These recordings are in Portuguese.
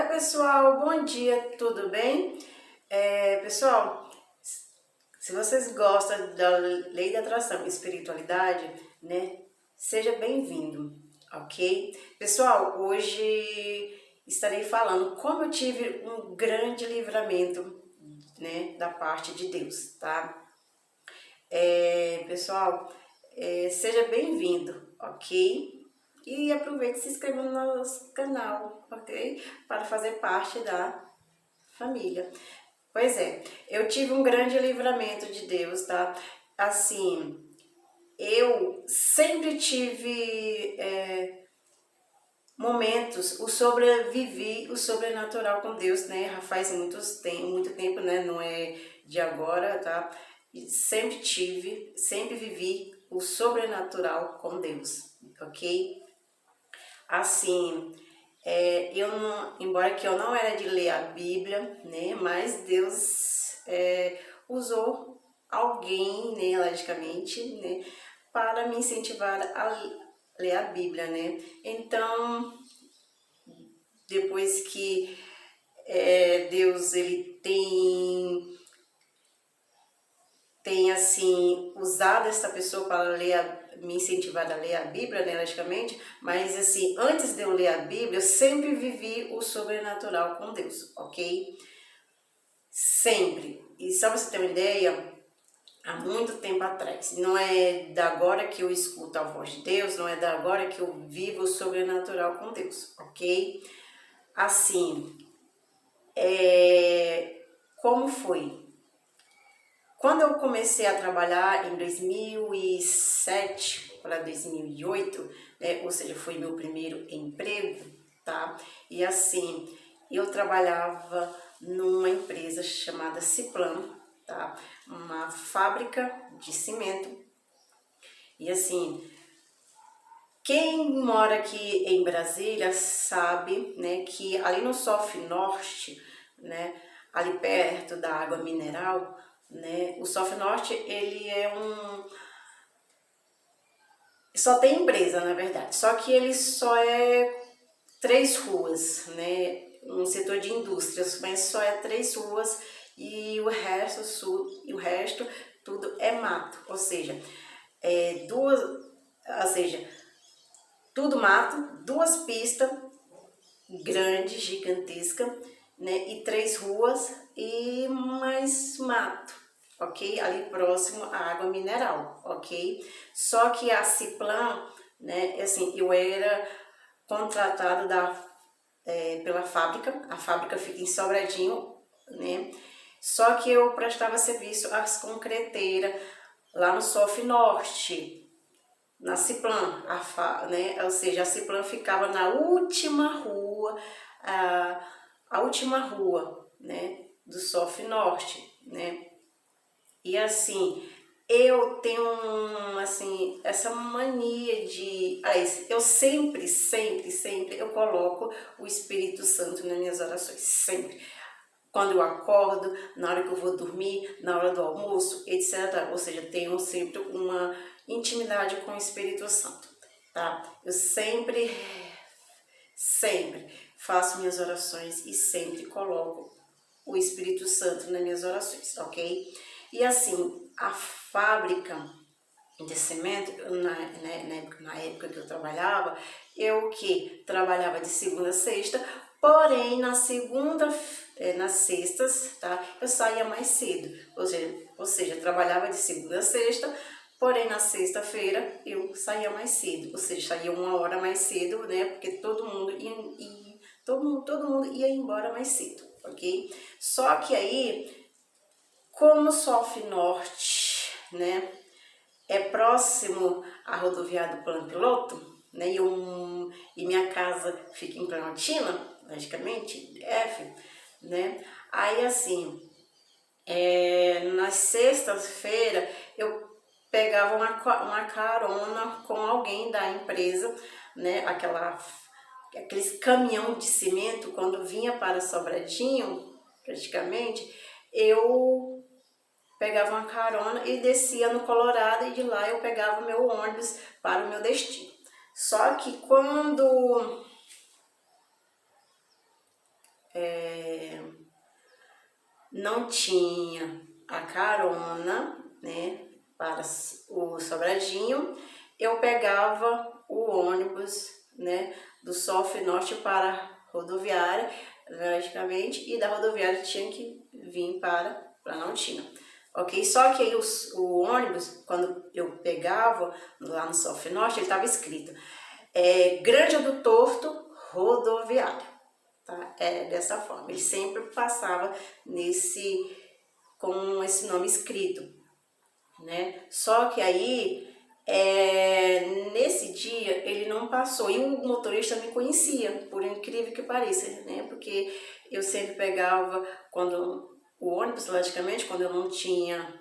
Pessoal, bom dia, tudo bem? Pessoal, se vocês gostam da lei da atração e espiritualidade, né, seja bem-vindo, ok? Pessoal, hoje estarei falando como eu tive um grande livramento, né, da parte de Deus, tá? Pessoal, seja bem-vindo, ok? E aproveite e se inscreva no nosso canal, ok? Para fazer parte da família. Pois é, eu tive um grande livramento de Deus, tá? Assim, eu sempre tive momentos, sobrevivi o sobrenatural com Deus, né? Já faz muito tempo, né? Não é de agora, tá? E sempre vivi o sobrenatural com Deus, ok? Assim, eu não, embora que eu não era de ler a Bíblia, né, mas Deus usou alguém, né, logicamente, né, para me incentivar a ler a Bíblia, né. Então, depois que Deus ele tem assim usado essa pessoa para me incentivar a ler a Bíblia, né, logicamente, mas assim, antes de eu ler a Bíblia, eu sempre vivi o sobrenatural com Deus, ok? Sempre. E só pra você ter uma ideia, há muito tempo atrás, não é da agora que eu escuto a voz de Deus, não é da agora que eu vivo o sobrenatural com Deus, ok? Assim, como foi? Quando eu comecei a trabalhar em 2007 para 2008, né, ou seja, foi meu primeiro emprego, tá? E assim, eu trabalhava numa empresa chamada Ciplan, tá? Uma fábrica de cimento. E assim, quem mora aqui em Brasília sabe, né, que ali no Sof Norte, né, ali perto da água mineral, né, o Sof Norte ele é só tem empresa, na verdade, só que ele só é 3 ruas, né, um setor de indústrias, mas só é 3 ruas e o resto tudo é mato, ou seja, tudo mato, 2 pistas grandes, gigantesca, né? E 3 ruas e mais mato, ok? Ali próximo à água mineral, ok? Só que a Ciplan, né? Assim, eu era contratada pela fábrica, a fábrica fica em Sobradinho, né? Só que eu prestava serviço às concreteiras lá no Sof Norte, na Ciplan, né? Ou seja, a Ciplan ficava na última rua, a última rua, né? Do Sof Norte, né? E assim, eu tenho assim, essa mania de... Aliás, eu sempre eu coloco o Espírito Santo nas minhas orações, sempre. Quando eu acordo, na hora que eu vou dormir, na hora do almoço, etc. Ou seja, tenho sempre uma intimidade com o Espírito Santo, tá? Eu sempre faço minhas orações e sempre coloco o Espírito Santo nas minhas orações, ok? E assim, a fábrica de cimento, na época que eu trabalhava, eu que trabalhava de segunda a sexta, porém nas sextas, tá, eu saía mais cedo, ou seja, eu trabalhava de segunda a sexta, porém na sexta-feira eu saía mais cedo, ou seja, saía 1 hora mais cedo, né, porque todo mundo ia embora mais cedo, ok? Só que aí, como Sof Norte, né, é próximo à rodoviária do Plano Piloto, né? E minha casa fica em Planaltina, logicamente, F, né? Aí assim, nas sextas-feiras eu pegava uma carona com alguém da empresa, né? Aqueles caminhão de cimento, quando vinha para Sobradinho, praticamente, eu pegava uma carona e descia no Colorado e de lá eu pegava o meu ônibus para o meu destino. Só que não tinha a carona, né, para o Sobradinho, eu pegava o ônibus, né, do Sof Norte para a rodoviária, logicamente, e da rodoviária tinha que vir para Planaltina. Ok? Só que aí o ônibus, quando eu pegava lá no Sof Norte, ele estava escrito Granja do Torto Rodoviária. Tá? Dessa forma. Ele sempre passava com esse nome escrito. Né? Só que aí, nesse dia, ele não passou. E o motorista me conhecia, por incrível que pareça, né? Porque eu sempre pegava, quando o ônibus, logicamente, quando eu não tinha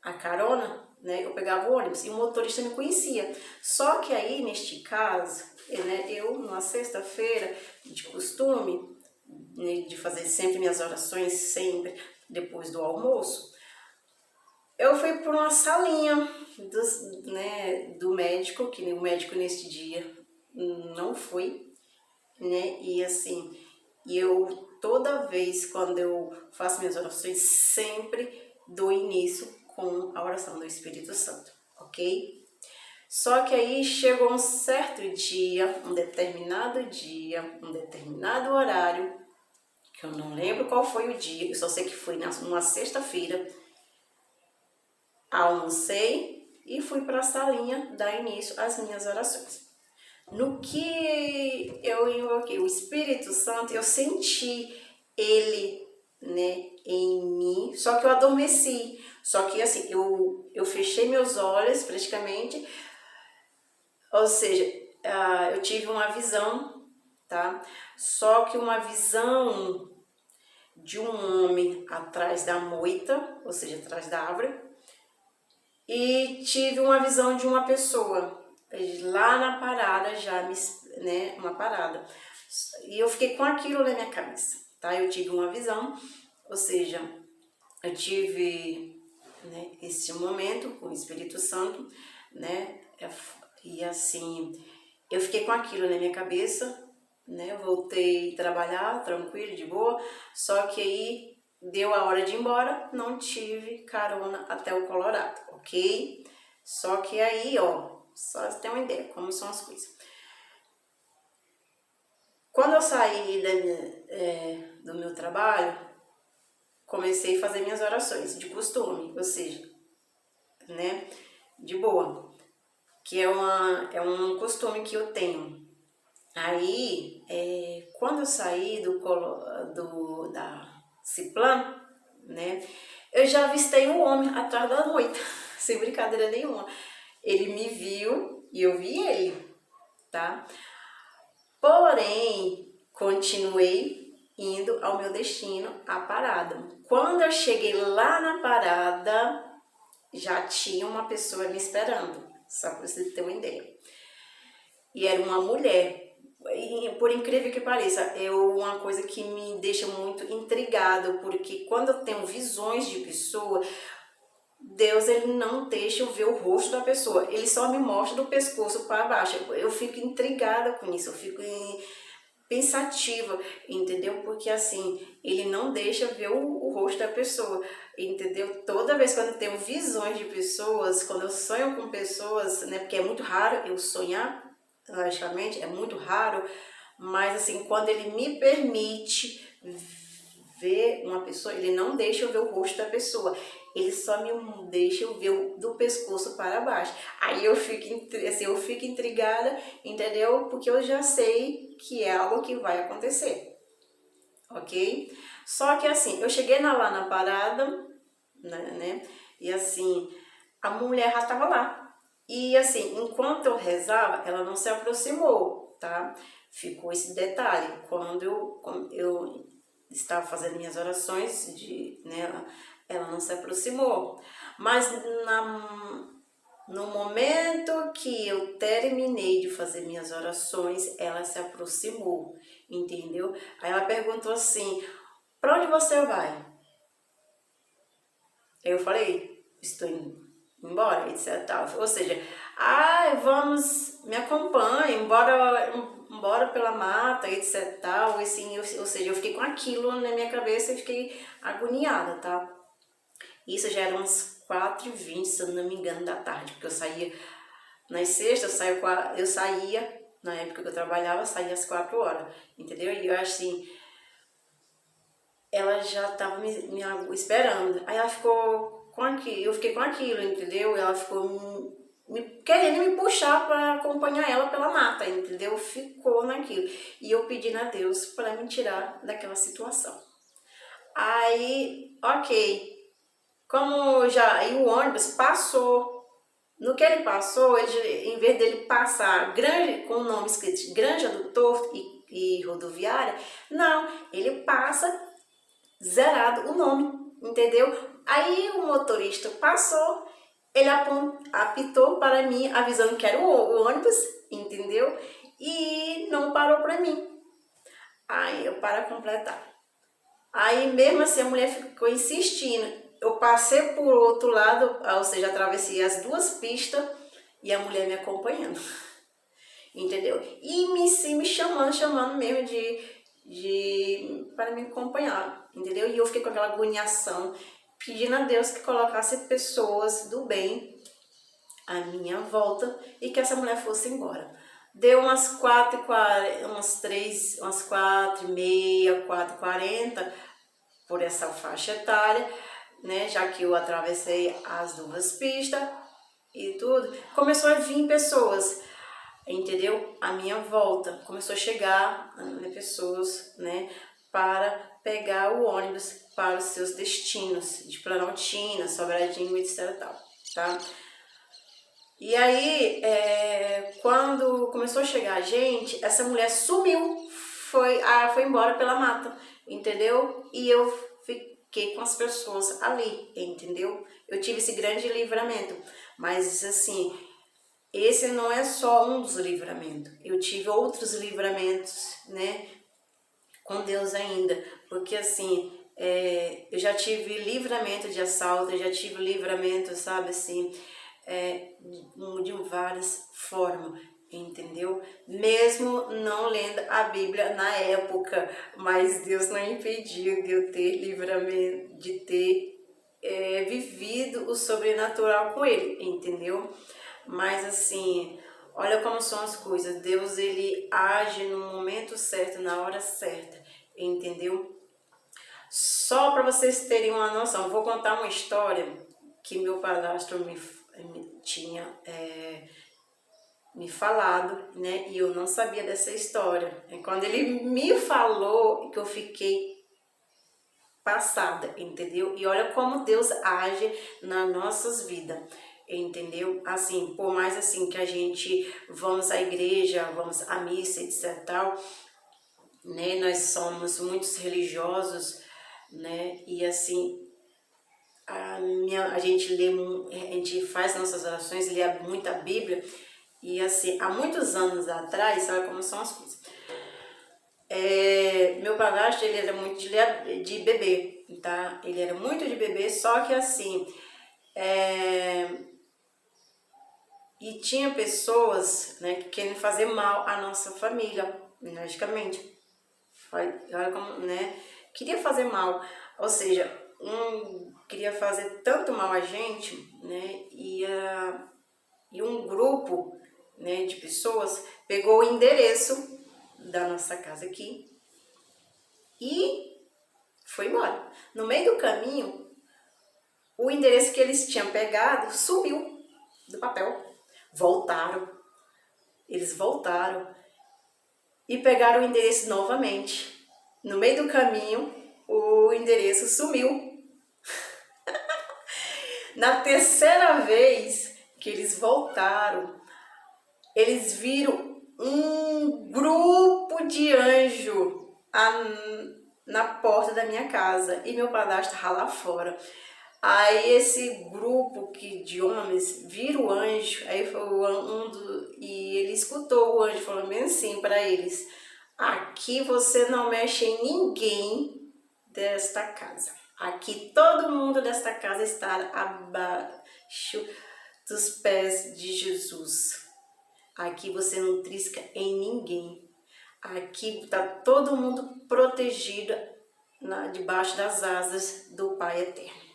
a carona, né? Eu pegava o ônibus e o motorista me conhecia. Só que aí, neste caso, né, eu, numa sexta-feira, de costume, né, de fazer sempre minhas orações, sempre depois do almoço, eu fui para uma salinha do médico, que o médico nesse dia não foi, né? E assim, eu toda vez quando eu faço minhas orações, sempre dou início com a oração do Espírito Santo, ok? Só que aí chegou um certo dia, um determinado horário, que eu não lembro qual foi o dia, eu só sei que foi numa sexta-feira. Almocei e fui para a salinha dar início às minhas orações. No que eu invoquei o Espírito Santo, eu senti ele, né, em mim, só que eu adormeci. Só que assim, eu fechei meus olhos praticamente, ou seja, eu tive uma visão, tá? Só que uma visão de um homem atrás da moita, ou seja, atrás da árvore, e tive uma visão de uma pessoa lá na parada, né, uma parada. E eu fiquei com aquilo na minha cabeça, tá? Eu tive uma visão, ou seja, eu tive, né, esse momento com o Espírito Santo, né? E assim, eu fiquei com aquilo na minha cabeça, né? Eu voltei a trabalhar tranquilo, de boa, só que aí deu a hora de ir embora, não tive carona até o Colorado, ok? Só que aí, ó, só você ter uma ideia como são as coisas. Quando eu saí do meu trabalho, comecei a fazer minhas orações de costume, ou seja, né, de boa, que é um costume que eu tenho. Aí, quando eu saí da Ciplan, né, eu já avistei um homem atrás da moita, sem brincadeira nenhuma. Ele me viu e eu vi ele, tá? Porém, continuei indo ao meu destino, a parada. Quando eu cheguei lá na parada, já tinha uma pessoa me esperando, só para você ter uma ideia. E era uma mulher. E, por incrível que pareça, uma coisa que me deixa muito intrigada, porque quando eu tenho visões de pessoa, Deus, ele não deixa eu ver o rosto da pessoa, ele só me mostra do pescoço para baixo. Eu fico intrigada com isso, eu fico pensativa, entendeu? Porque assim, ele não deixa ver o rosto da pessoa, entendeu? Toda vez quando eu tenho visões de pessoas, quando eu sonho com pessoas, né? Porque é muito raro eu sonhar, logicamente, é muito raro, mas assim, quando ele me permite ver uma pessoa, ele não deixa eu ver o rosto da pessoa, ele só me deixa eu ver do pescoço para baixo. Aí eu fico intrigada, entendeu? Porque eu já sei que é algo que vai acontecer, ok? Só que assim, eu cheguei lá na parada, né? E assim, a mulher já estava lá. E assim, enquanto eu rezava, ela não se aproximou, tá? Ficou esse detalhe. Quando eu estava fazendo minhas orações, né, ela não se aproximou. Mas no momento que eu terminei de fazer minhas orações, ela se aproximou, entendeu? Aí ela perguntou assim, para onde você vai? Eu falei, estou indo embora, etc. Ou seja, vamos, me acompanhe, embora pela mata, etc tal, assim, ou seja, eu fiquei com aquilo na minha cabeça e fiquei agoniada, tá? Isso já era umas 4h20, se eu não me engano, da tarde, porque eu saía nas sextas, eu saía, na época que eu trabalhava, saía às 4 horas, entendeu? E eu assim, ela já tava me esperando, aí ela ficou com aquilo, eu fiquei com aquilo, entendeu? Ela ficou querendo me puxar para acompanhar ela pela mata, entendeu? Ficou naquilo. E eu pedindo a Deus para me tirar daquela situação. Aí, ok. Como já... Aí o ônibus passou. No que ele passou, em vez dele passar com o nome escrito Granja do Torto e Rodoviária, não, ele passa zerado o nome, entendeu? Aí o motorista passou, ele apitou para mim, avisando que era o ônibus, entendeu? E não parou para mim. Aí, para completar. Aí, mesmo assim, a mulher ficou insistindo. Eu passei por outro lado, ou seja, atravessei as duas pistas e a mulher me acompanhando. Entendeu? E me chamando mesmo para me acompanhar, entendeu? E eu fiquei com aquela agoniação, pedindo a Deus que colocasse pessoas do bem à minha volta e que essa mulher fosse embora. Deu umas 4h40, umas 4h30, 4h40 por essa faixa etária, né? Já que eu atravessei as duas pistas e tudo, começou a vir pessoas, entendeu? A minha volta começou a chegar pessoas, né, para pegar o ônibus para os seus destinos de Planaltina, Sobradinho, etc. Tá? E aí, quando começou a chegar a gente, essa mulher sumiu, foi embora pela mata, entendeu? E eu fiquei com as pessoas ali, entendeu? Eu tive esse grande livramento, mas assim, esse não é só um dos livramentos. Eu tive outros livramentos, né, com Deus ainda. Porque assim, eu já tive livramento de assalto, eu já tive livramento, sabe, assim, de várias formas, entendeu? Mesmo não lendo a Bíblia na época, mas Deus não impediu de eu ter livramento, de ter vivido o sobrenatural com Ele, entendeu? Mas assim, olha como são as coisas. Deus, ele age no momento certo, na hora certa, entendeu? Só para vocês terem uma noção, vou contar uma história que meu padrasto me tinha me falado, né? E eu não sabia dessa história. E quando ele me falou, que eu fiquei passada, entendeu? E olha como Deus age nas nossas vidas, entendeu? Assim, por mais assim que a gente vamos à igreja, vamos à missa, etc tal, né? Nós somos muitos religiosos, né? E assim, a gente faz nossas orações, lê muito a Bíblia, e assim, há muitos anos atrás, sabe como são as coisas? Meu padrasto, ele era muito de bebê, tá? Ele era muito de bebê, só que assim, e tinha pessoas, né, que querem fazer mal à nossa família, logicamente. Olha como, né, queria fazer mal, ou seja, queria fazer tanto mal a gente, né, e um grupo, né, de pessoas pegou o endereço da nossa casa aqui e foi embora. No meio do caminho, o endereço que eles tinham pegado sumiu do papel. Eles voltaram e pegaram o endereço novamente. No meio do caminho, o endereço sumiu. Na terceira vez que eles voltaram, eles viram um grupo de anjo na porta da minha casa e meu padrasto estava lá fora. Aí esse grupo de homens viram o anjo, aí foi e ele escutou o anjo falando bem assim para eles: aqui você não mexe em ninguém desta casa. Aqui todo mundo desta casa está abaixo dos pés de Jesus. Aqui você não trisca em ninguém. aqui está todo mundo protegido debaixo das asas do Pai Eterno.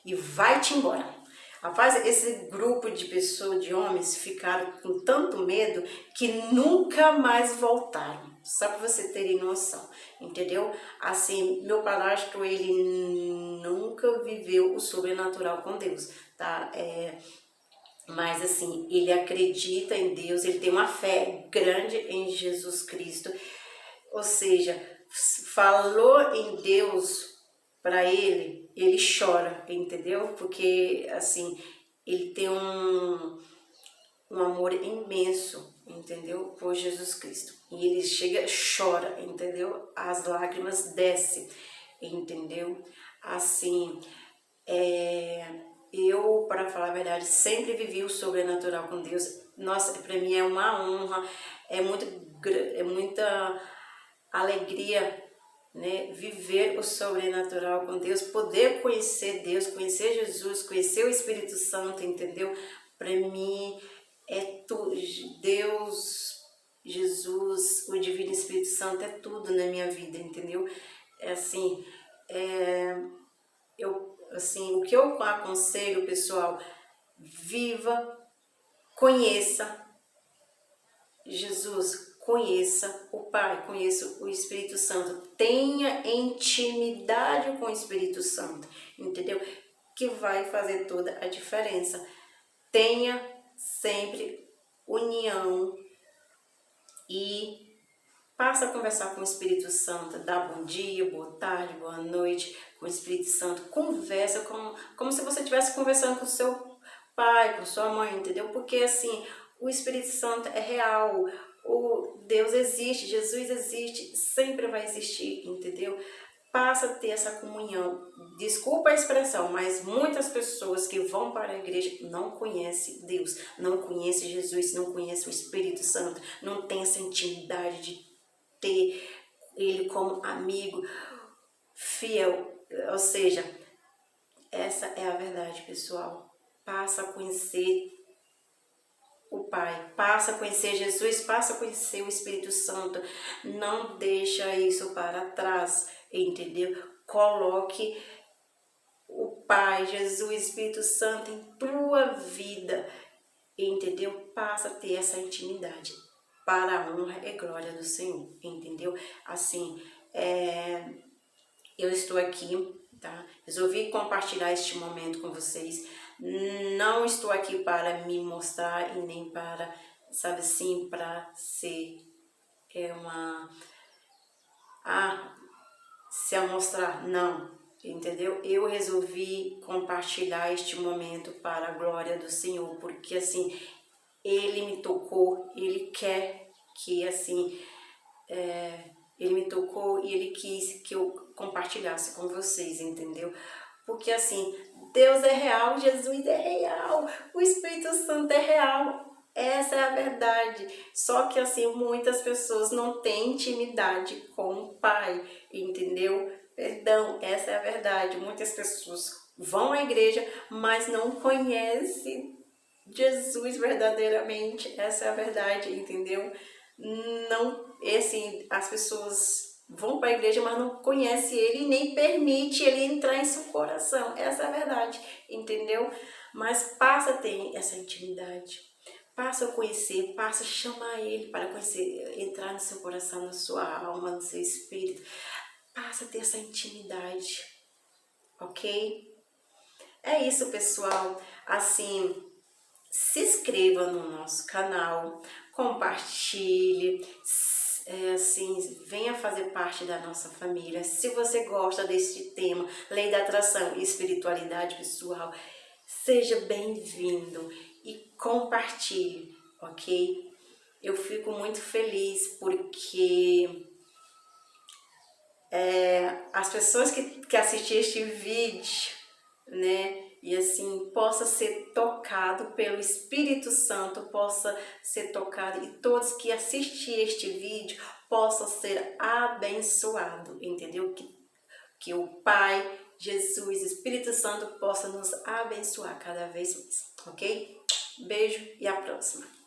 E vai-te embora. Rapaz, esse grupo de pessoas, de homens, ficaram com tanto medo que nunca mais voltaram. Só para você terem noção, entendeu? Assim, meu padrasto, ele nunca viveu o sobrenatural com Deus, tá? Mas assim, ele acredita em Deus, ele tem uma fé grande em Jesus Cristo. Ou seja, falou em Deus para ele, ele chora, entendeu? Porque assim, ele tem um amor imenso, entendeu? Por Jesus Cristo. E ele chega, chora, entendeu? As lágrimas descem, entendeu? Assim, eu, para falar a verdade, sempre vivi o sobrenatural com Deus. Nossa, para mim é uma honra, é muita alegria, né, viver o sobrenatural com Deus, poder conhecer Deus, conhecer Jesus, conhecer o Espírito Santo, entendeu? Para mim é tudo. Deus, Jesus, o Divino Espírito Santo é tudo na minha vida, entendeu? Assim, o que eu aconselho, pessoal, viva, conheça Jesus, conheça o Pai, conheça o Espírito Santo, tenha intimidade com o Espírito Santo, entendeu? Que vai fazer toda a diferença. Tenha sempre união e passa a conversar com o Espírito Santo, dá bom dia, boa tarde, boa noite com o Espírito Santo, conversa como se você estivesse conversando com o seu pai, com sua mãe, entendeu? Porque assim, o Espírito Santo é real, o Deus existe, Jesus existe, sempre vai existir, entendeu? Passa a ter essa comunhão. Desculpa a expressão, mas muitas pessoas que vão para a igreja não conhecem Deus, não conhecem Jesus, não conhecem o Espírito Santo, não tem essa intimidade de ter ele como amigo fiel. Ou seja, essa é a verdade, pessoal. Passa a conhecer o Pai, passa a conhecer Jesus, passa a conhecer o Espírito Santo. Não deixa isso para trás, entendeu? Coloque o Pai, Jesus, Espírito Santo em tua vida, entendeu? Passa a ter essa intimidade para a honra e glória do Senhor, entendeu? Assim, eu estou aqui, tá? Resolvi compartilhar este momento com vocês. Não estou aqui para me mostrar e nem para, sabe assim, para ser se amostrar, não, entendeu? Eu resolvi compartilhar este momento para a glória do Senhor, porque assim, Ele me tocou, Ele quer que assim, Ele me tocou e Ele quis que eu compartilhasse com vocês, entendeu? Porque assim, Deus é real, Jesus é real, o Espírito Santo é real, essa é a verdade. Só que assim, muitas pessoas não têm intimidade com o Pai, entendeu? Perdão, essa é a verdade. Muitas pessoas vão à igreja, mas não conhecem Jesus verdadeiramente, essa é a verdade, entendeu? Não, assim, as pessoas vão para a igreja, mas não conhecem ele e nem permite ele entrar em seu coração, essa é a verdade, entendeu? Mas passa a ter essa intimidade, passa a conhecer, passa a chamar ele para conhecer, entrar no seu coração, na sua alma, no seu espírito, passa a ter essa intimidade, ok? É isso, pessoal, assim, se inscreva no nosso canal, compartilhe, assim, venha fazer parte da nossa família. Se você gosta deste tema, lei da atração e espiritualidade pessoal, seja bem-vindo e compartilhe, ok? Eu fico muito feliz porque as pessoas que assistem este vídeo, né, e assim, possa ser tocado pelo Espírito Santo, possa ser tocado, e todos que assistem este vídeo possam ser abençoados, entendeu? Que o Pai, Jesus, Espírito Santo possa nos abençoar cada vez mais, ok? Beijo e à próxima!